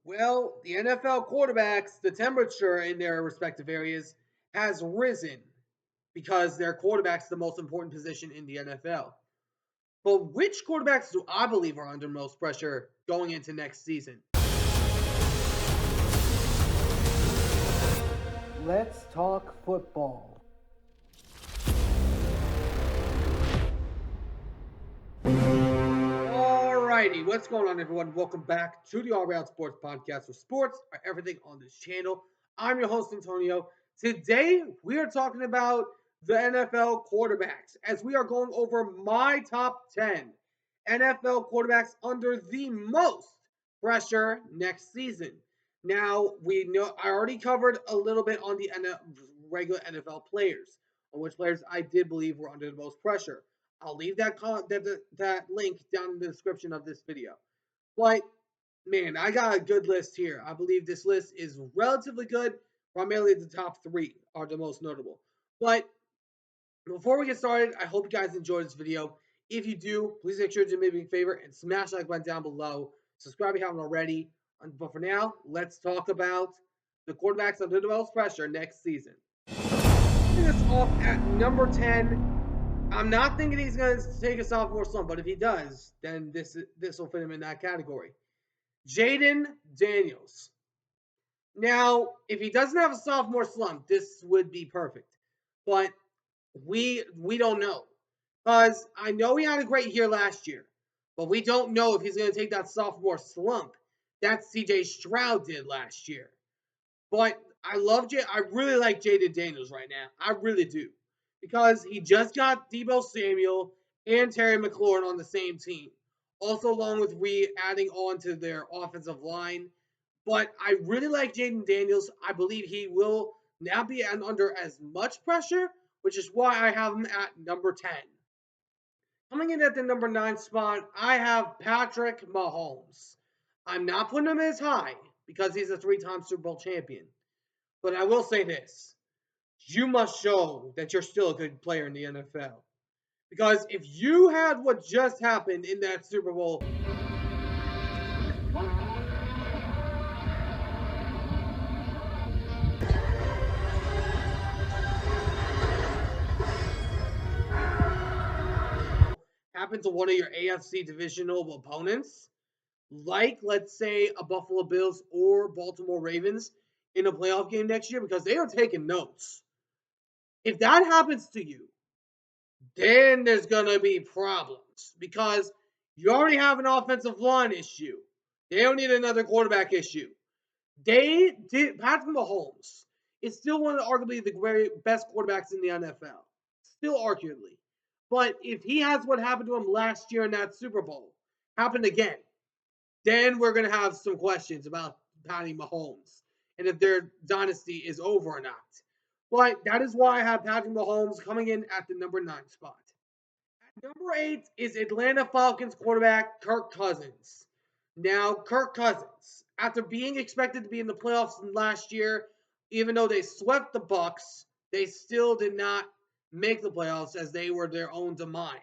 Well, the NFL quarterbacks, the temperature in their respective areas has risen because their quarterback's the most important position in the NFL. But which quarterbacks do I believe are under most pressure going into next season? Let's talk football. Alrighty, what's going on, everyone? Welcome back to the All Around Sports Podcast, where sports are everything on this channel. I'm your host, Antonio. Today, we are talking about the NFL quarterbacks as we are going over my top 10 NFL quarterbacks under the most pressure next season. Now, we know I already covered a little bit on the regular NFL players, on which players I did believe were under the most pressure. I'll leave that link down in the description of this video. But man, I got a good list here. I believe this list is relatively good. Primarily, the top three are the most notable. But before we get started, I hope you guys enjoyed this video. If you do, please make sure to do me a big favor and smash the like button down below. Subscribe if you haven't already. But for now, let's talk about the quarterbacks under the most pressure next season. Starting us off at number 10. I'm not thinking he's going to take a sophomore slump, but if he does, then this will fit him in that category. Jaden Daniels. Now, if he doesn't have a sophomore slump, this would be perfect. But we don't know. Because I know he had a great year last year, but we don't know if he's going to take that sophomore slump that CJ Stroud did last year. But I really like Jaden Daniels right now. I really do. Because he just got Deebo Samuel and Terry McLaurin on the same team. Also, along with adding on to their offensive line. But I really like Jaden Daniels. I believe he will now be under as much pressure, which is why I have him at number 10. Coming in at the number 9 spot, I have Patrick Mahomes. I'm not putting him as high because he's a 3-time Super Bowl champion. But I will say this. You must show that you're still a good player in the NFL. Because if you had what just happened in that Super Bowl, happened to one of your AFC divisional opponents, like let's say a Buffalo Bills or Baltimore Ravens in a playoff game next year, because they are taking notes. If that happens to you, then there's going to be problems because you already have an offensive line issue. They don't need another quarterback issue. Patrick Mahomes is still one of arguably the very best quarterbacks in the NFL. Still arguably. But if he has what happened to him last year in that Super Bowl happen again, then we're going to have some questions about Patty Mahomes and if their dynasty is over or not. But that is why I have Patrick Mahomes coming in at the number 9 spot. At number 8 is Atlanta Falcons quarterback Kirk Cousins. Now, Kirk Cousins, after being expected to be in the playoffs last year, even though they swept the Bucks, they still did not make the playoffs as they were their own demise.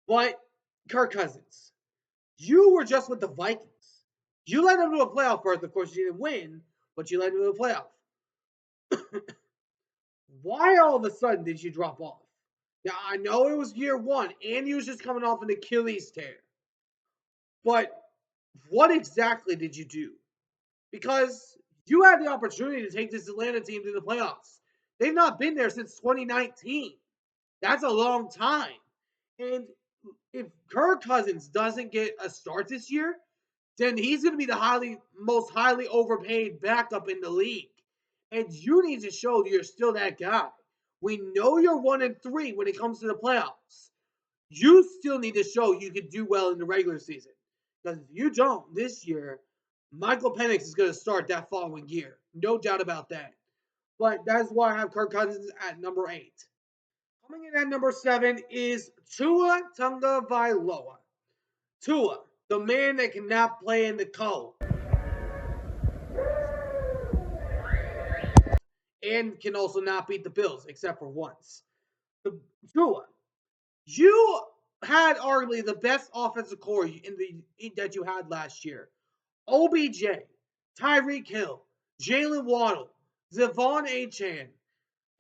But Kirk Cousins, you were just with the Vikings. You led them to a playoff berth. Of course, you didn't win, but you led them to a playoff. Why all of a sudden did you drop off? Now, I know it was year one, and he was just coming off an Achilles tear. But what exactly did you do? Because you had the opportunity to take this Atlanta team to the playoffs. They've not been there since 2019. That's a long time. And if Kirk Cousins doesn't get a start this year, then he's going to be the most highly overpaid backup in the league. And you need to show you're still that guy. We know you're 1-3 when it comes to the playoffs. You still need to show you can do well in the regular season. Because if you don't this year, Michael Penix is going to start that following year. No doubt about that. But that's why I have Kirk Cousins at number 8. Coming in at number 7 is Tua Tagovailoa. Tua, the man that cannot play in the cold and can also not beat the Bills except for once. The Tua, you had arguably the best offensive core that you had last year. OBJ, Tyreek Hill, Jalen Waddle, Zavon Achan,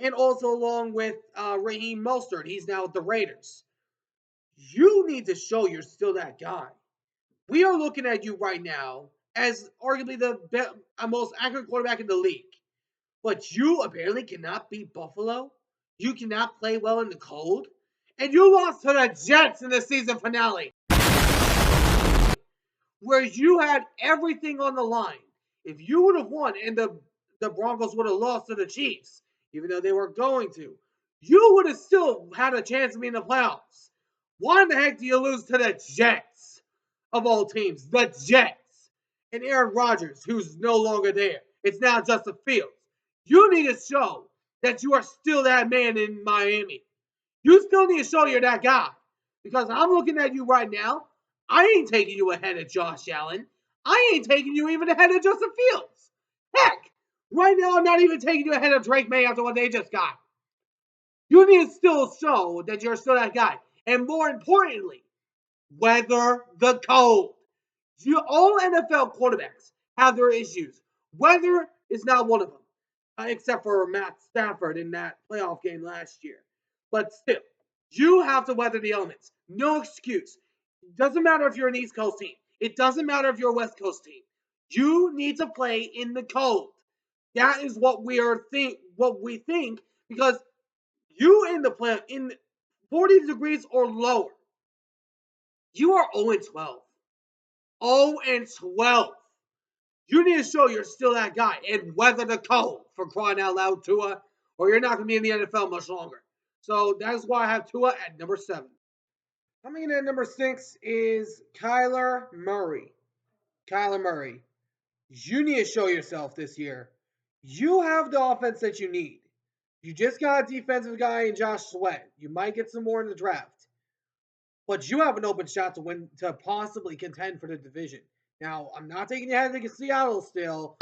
and also along with Raheem Mostert. He's now with the Raiders. You need to show you're still that guy. We are looking at you right now as arguably the most accurate quarterback in the league. But you apparently cannot beat Buffalo. You cannot play well in the cold. And you lost to the Jets in the season finale, where you had everything on the line. If you would have won and the Broncos would have lost to the Chiefs, even though they weren't going to, you would have still had a chance to be in the playoffs. Why in the heck do you lose to the Jets of all teams? The Jets. And Aaron Rodgers, who's no longer there. It's now Justin Fields. You need to show that you are still that man in Miami. You still need to show you're that guy. Because I'm looking at you right now. I ain't taking you ahead of Josh Allen. I ain't taking you even ahead of Justin Fields. Heck, right now I'm not even taking you ahead of Drake May after what they just got. You need to still show that you're still that guy. And more importantly, weather the cold. All NFL quarterbacks have their issues. Weather is not one of them, except for Matt Stafford in that playoff game last year. But still, you have to weather the elements. No excuse. It doesn't matter if you're an East Coast team. It doesn't matter if you're a West Coast team. You need to play in the cold. That is what we think because you in the play in 40 degrees or lower, you are 0-12. 0-12. You need to show you're still that guy and weather the cold, for crying out loud, Tua, or you're not going to be in the NFL much longer. So that's why I have Tua at number 7. Coming in at number 6 is Kyler Murray. Kyler Murray, you need to show yourself this year. You have the offense that you need. You just got a defensive guy in Josh Sweat. You might get some more in the draft. But you have an open shot to possibly contend for the division. Now, I'm not taking you ahead of Seattle still.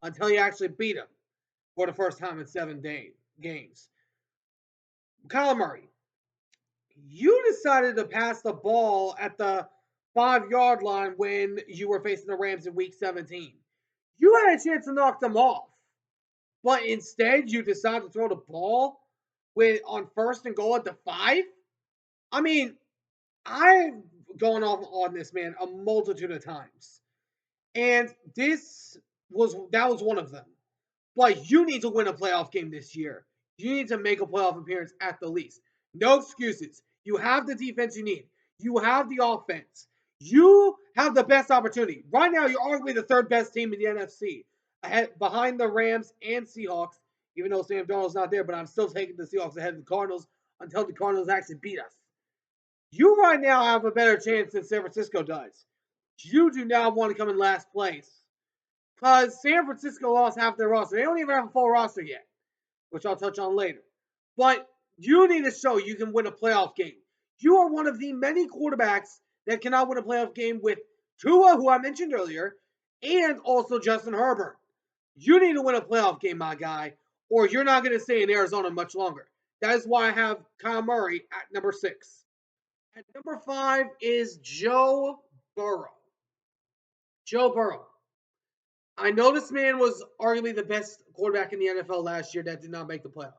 Until you actually beat him for the first time in 7 games. Kyler Murray, you decided to pass the ball at the 5-yard line when you were facing the Rams in Week 17. You had a chance to knock them off, but instead you decided to throw the ball on 1st and goal at the 5. I mean, I've gone off on this man a multitude of times, and that was one of them. But you need to win a playoff game this year. You need to make a playoff appearance at the least. No excuses. You have the defense you need. You have the offense. You have the best opportunity. Right now, you're arguably the 3rd best team in the NFC, behind the Rams and Seahawks, even though Sam Darnold's not there, but I'm still taking the Seahawks ahead of the Cardinals until the Cardinals actually beat us. You right now have a better chance than San Francisco does. You do not want to come in last place because San Francisco lost half their roster. They don't even have a full roster yet, which I'll touch on later. But you need to show you can win a playoff game. You are one of the many quarterbacks that cannot win a playoff game with Tua, who I mentioned earlier, and also Justin Herbert. You need to win a playoff game, my guy, or you're not going to stay in Arizona much longer. That is why I have Kyle Murray at number 6. At number 5 is Joe Burrow. Joe Burrow. I know this man was arguably the best quarterback in the NFL last year that did not make the playoffs.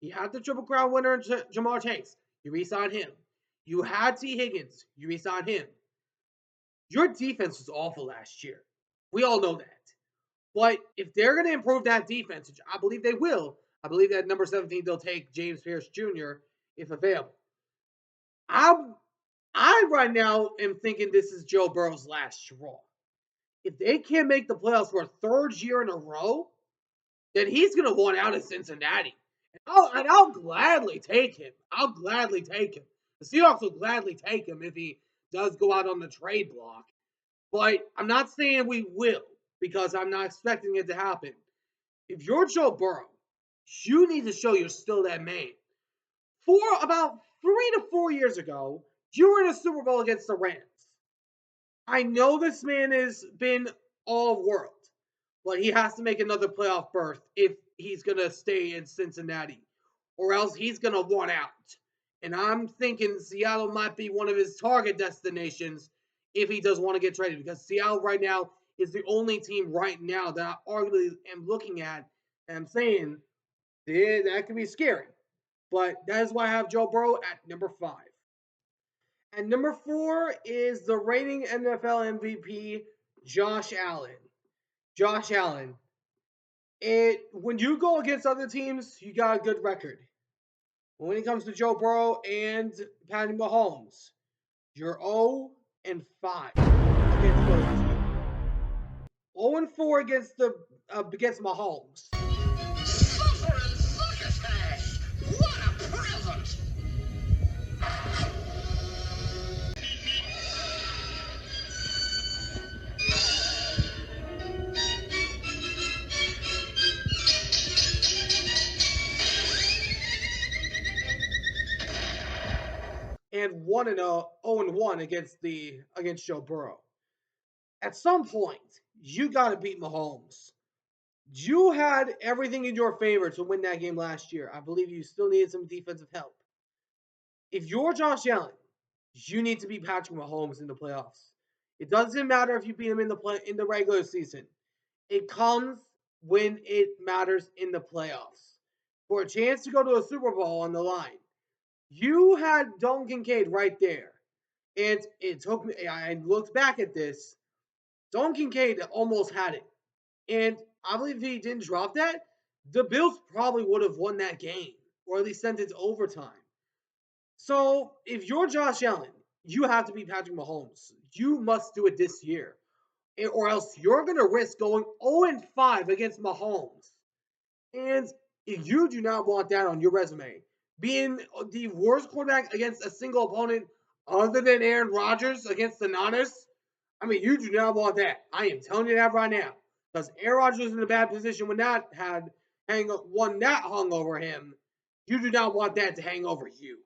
You had the Triple Crown winner, Jamar Chase. You re-signed him. You had T. Higgins. You re-signed him. Your defense was awful last year. We all know that. But if they're going to improve that defense, which I believe they will, I believe that number 17 they'll take James Pierce Jr. if available. I right now am thinking this is Joe Burrow's last straw. If they can't make the playoffs for a third year in a row, then he's going to want out of Cincinnati. And I'll gladly take him. I'll gladly take him. The Seahawks will gladly take him if he does go out on the trade block. But I'm not saying we will because I'm not expecting it to happen. If you're Joe Burrow, you need to show you're still that man. For about 3 to 4 years ago, you were in a Super Bowl against the Rams. I know this man has been all world, but he has to make another playoff berth if he's going to stay in Cincinnati, or else he's going to want out. And I'm thinking Seattle might be one of his target destinations if he does want to get traded, because Seattle right now is the only team right now that I arguably am looking at and I'm saying that could be scary. But that is why I have Joe Burrow at number 5. And number 4 is the reigning NFL MVP, Josh Allen. Josh Allen. When you go against other teams, you got a good record. But when it comes to Joe Burrow and Patty Mahomes, you're 0 and 5 against those two. 0 and 4 against Mahomes. What a present! And 0 and 1 against Joe Burrow. At some point, you got to beat Mahomes. You had everything in your favor to win that game last year. I believe you still needed some defensive help. If you're Josh Allen, you need to beat Patrick Mahomes in the playoffs. It doesn't matter if you beat him in the regular season. It comes when it matters in the playoffs. For a chance to go to a Super Bowl on the line, you had Dalton Kincaid right there. And it took me, I looked back at this. Dalton Kincaid almost had it. And I believe if he didn't drop that, the Bills probably would have won that game, or at least sent it to overtime. So if you're Josh Allen, you have to beat Patrick Mahomes. You must do it this year, or else you're going to risk going 0 and 5 against Mahomes. And you do not want that on your resume. Being the worst quarterback against a single opponent other than Aaron Rodgers against the Niners, I mean, you do not want that. I am telling you that right now. Because Aaron Rodgers was in a bad position when that had one that hung over him. You do not want that to hang over you.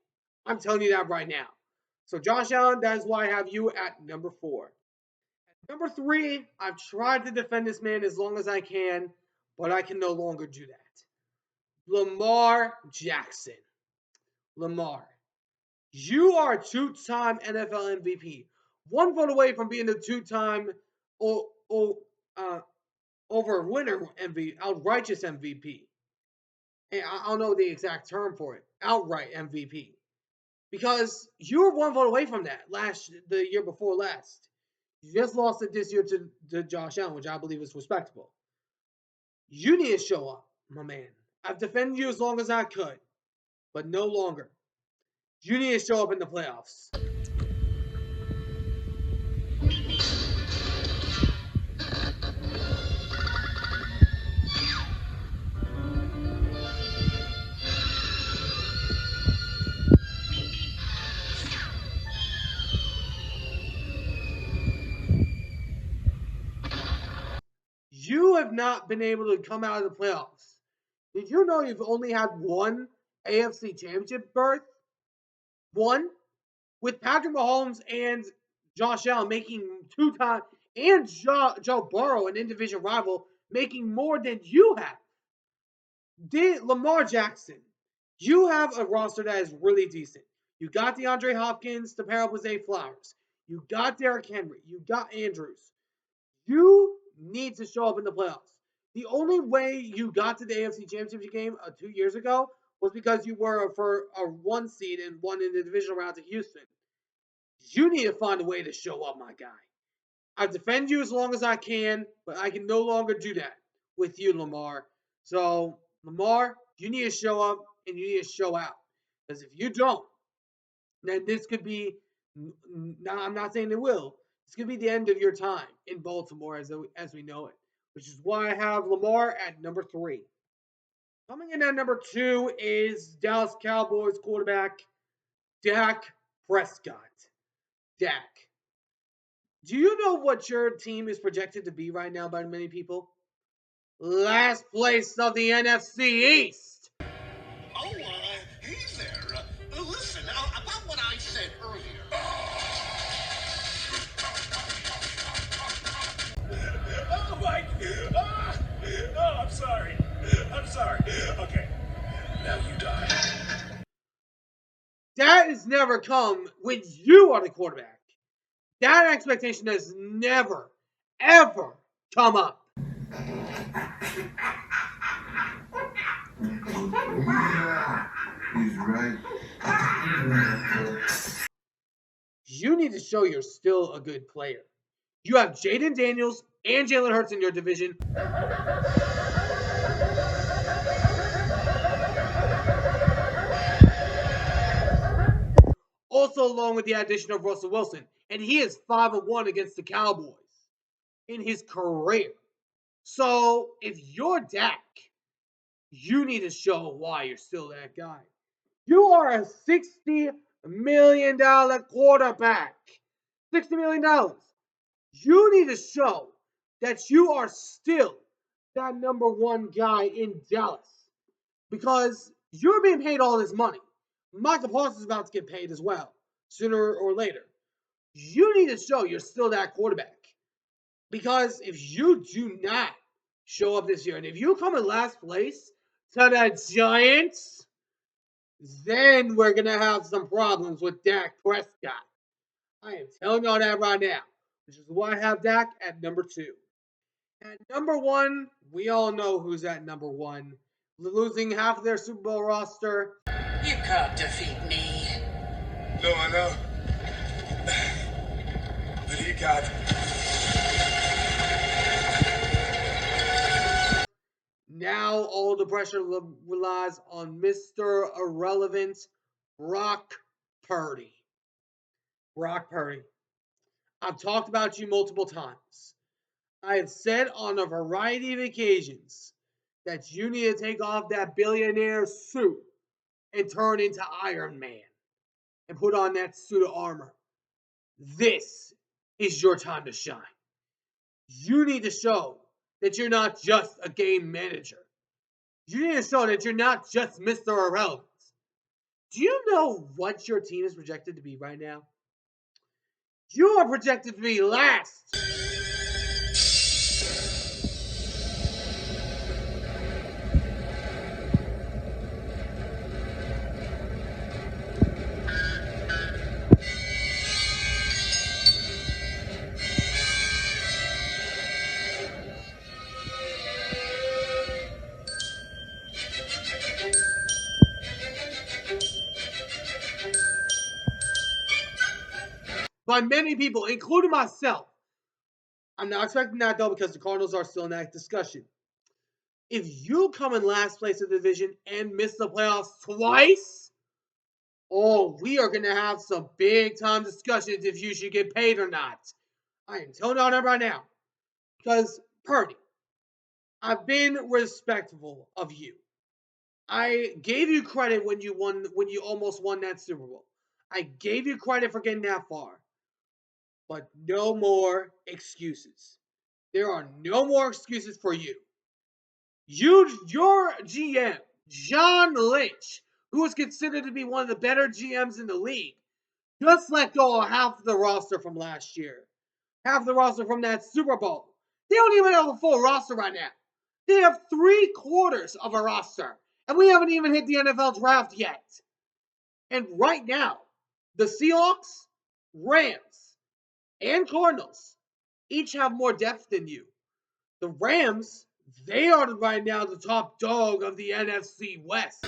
I'm telling you that right now. So Josh Allen, that is why I have you at number 4. Number 3, I've tried to defend this man as long as I can, but I can no longer do that. Lamar Jackson. Lamar. You are a 2-time NFL MVP. One vote away from being a 2-time over winner MVP, outrighteous MVP. And I don't know the exact term for it. Outright MVP. Because you were one vote away from that the year before last. You just lost it this year to Josh Allen, which I believe is respectable. You need to show up, my man. I've defended you as long as I could, but no longer. You need to show up in the playoffs. You have not been able to come out of the playoffs. Did you know you've only had one AFC Championship berth? One? With Patrick Mahomes and Josh Allen making 2 times, and Joe Burrow, an in-division rival, making more than you have. Lamar Jackson, you have a roster that is really decent. You got DeAndre Hopkins to pair up with Zay Flowers. You got Derrick Henry. You got Andrews. You need to show up in the playoffs. The only way you got to the AFC Championship game 2 years ago was because you were for a 1 seed and won in the divisional round to Houston. You need to find a way to show up, my guy. I defend you as long as I can, but I can no longer do that with you, Lamar. So, Lamar, you need to show up and you need to show out. Because if you don't, then this could be, I'm not saying it will, this could be the end of your time in Baltimore as we know it, which is why I have Lamar at number 3. Coming in at number 2 is Dallas Cowboys quarterback Dak Prescott. Dak, do you know what your team is projected to be right now by many people? Last place of the NFC East. Oh, hey there. Listen, about what I said earlier. Oh, Mike! I'm sorry. I'm sorry. Okay. Now you die. That has never come when you are the quarterback. That expectation has never, ever come up. He's right. You need to show you're still a good player. You have Jaden Daniels and Jalen Hurts in your division. Also, along with the addition of Russell Wilson, and he is 5-1 against the Cowboys in his career. So, if you're Dak, you need to show why you're still that guy. You are a $60 million quarterback. $60 million. You need to show that you are still that number 1 guy in Dallas. Because you're being paid all this money. Michael Parsons is about to get paid as well, sooner or later. You need to show you're still that quarterback. Because if you do not show up this year, and if you come in last place to the Giants, then we're going to have some problems with Dak Prescott. I am telling y'all that right now, which is why I have Dak at number 2. At number 1, we all know who's at number 1. Losing half of their Super Bowl roster. You can't defeat me. No, I know. But he got. Now all the pressure relies on Mr. Irrelevant Brock Purdy. Brock Purdy. I've talked about you multiple times. I have said on a variety of occasions that you need to take off that billionaire suit and turn into Iron Man and put on that suit of armor. This is your time to shine. You need to show that you're not just a game manager. You need to show that you're not just Mr. Irrelevant. Do you know what your team is projected to be right now? You are projected to be last. By many people, including myself. I'm not expecting that though because the Cardinals are still in that discussion. If you come in last place of the division and miss the playoffs twice, we are going to have some big time discussions if you should get paid or not. I am telling y'all that right now. Because, Purdy, I've been respectful of you. I gave you credit when you almost won that Super Bowl. I gave you credit for getting that far. But no more excuses. There are no more excuses for you. Your GM, John Lynch, who is considered to be one of the better GMs in the league, just let go of half of the roster from last year. Half the roster from that Super Bowl. They don't even have a full roster right now. They have 3/4 of a roster. And we haven't even hit the NFL draft yet. And right now, the Seahawks, Rams, and Cardinals each have more depth than you. The Rams, they are right now the top dog of the NFC West.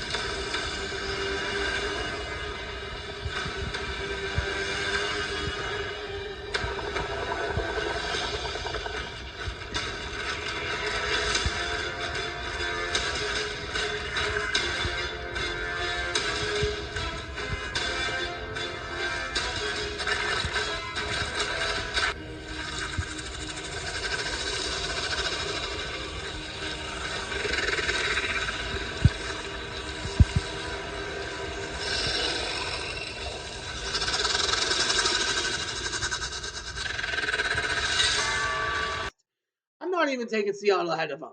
even taking Seattle ahead of them.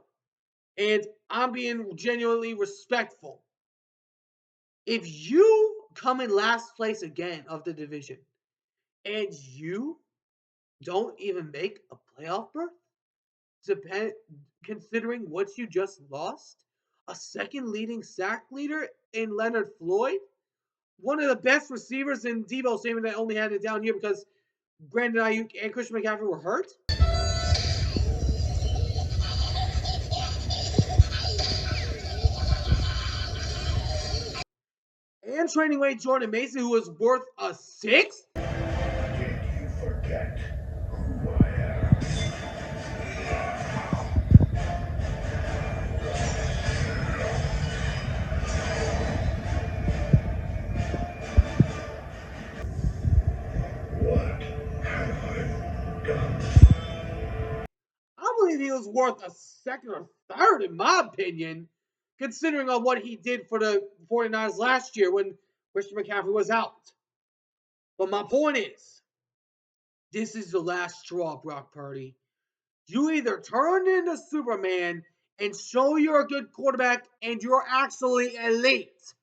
And I'm being genuinely respectful. If you come in last place again of the division and you don't even make a playoff berth, considering what you just lost, a second leading sack leader in Leonard Floyd, one of the best receivers in Deebo Samuel that only had it down here because Brandon Ayuk and Christian McCaffrey were hurt. And trading away Jordan Mason, who was worth a sixth. Did you forget who I am? What have I done? I believe he was worth a second or third, in my opinion, considering on what he did for the 49ers last year when Christian McCaffrey was out. But my point is, this is the last straw, Brock Purdy. You either turn into Superman and show you're a good quarterback and you're actually elite,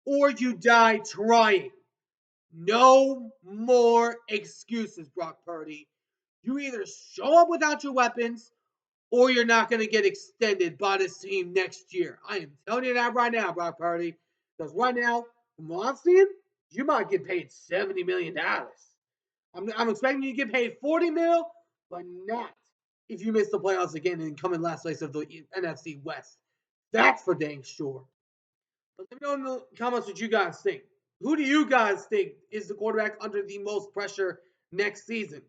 or you die trying. No more excuses, Brock Purdy. You either show up without your weapons or you're not going to get extended by this team next year. I am telling you that right now, Brock Purdy. Because right now, from what I'm seeing, you might get paid $70 million. I'm expecting you to get paid $40 million, but not if you miss the playoffs again and come in last place of the NFC West. That's for dang sure. But let me know in the comments what you guys think. Who do you guys think is the quarterback under the most pressure next season?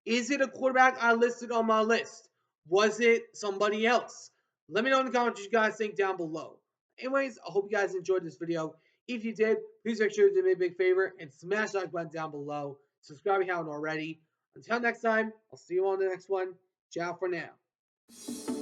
Is it a quarterback I listed on my list? Was it somebody else? Let me know in the comments what you guys think down below. Anyways, I hope you guys enjoyed this video. If you did, please make sure to do me a big favor and smash that like button down below. Subscribe if you haven't already. Until next time, I'll see you on the next one. Ciao for now.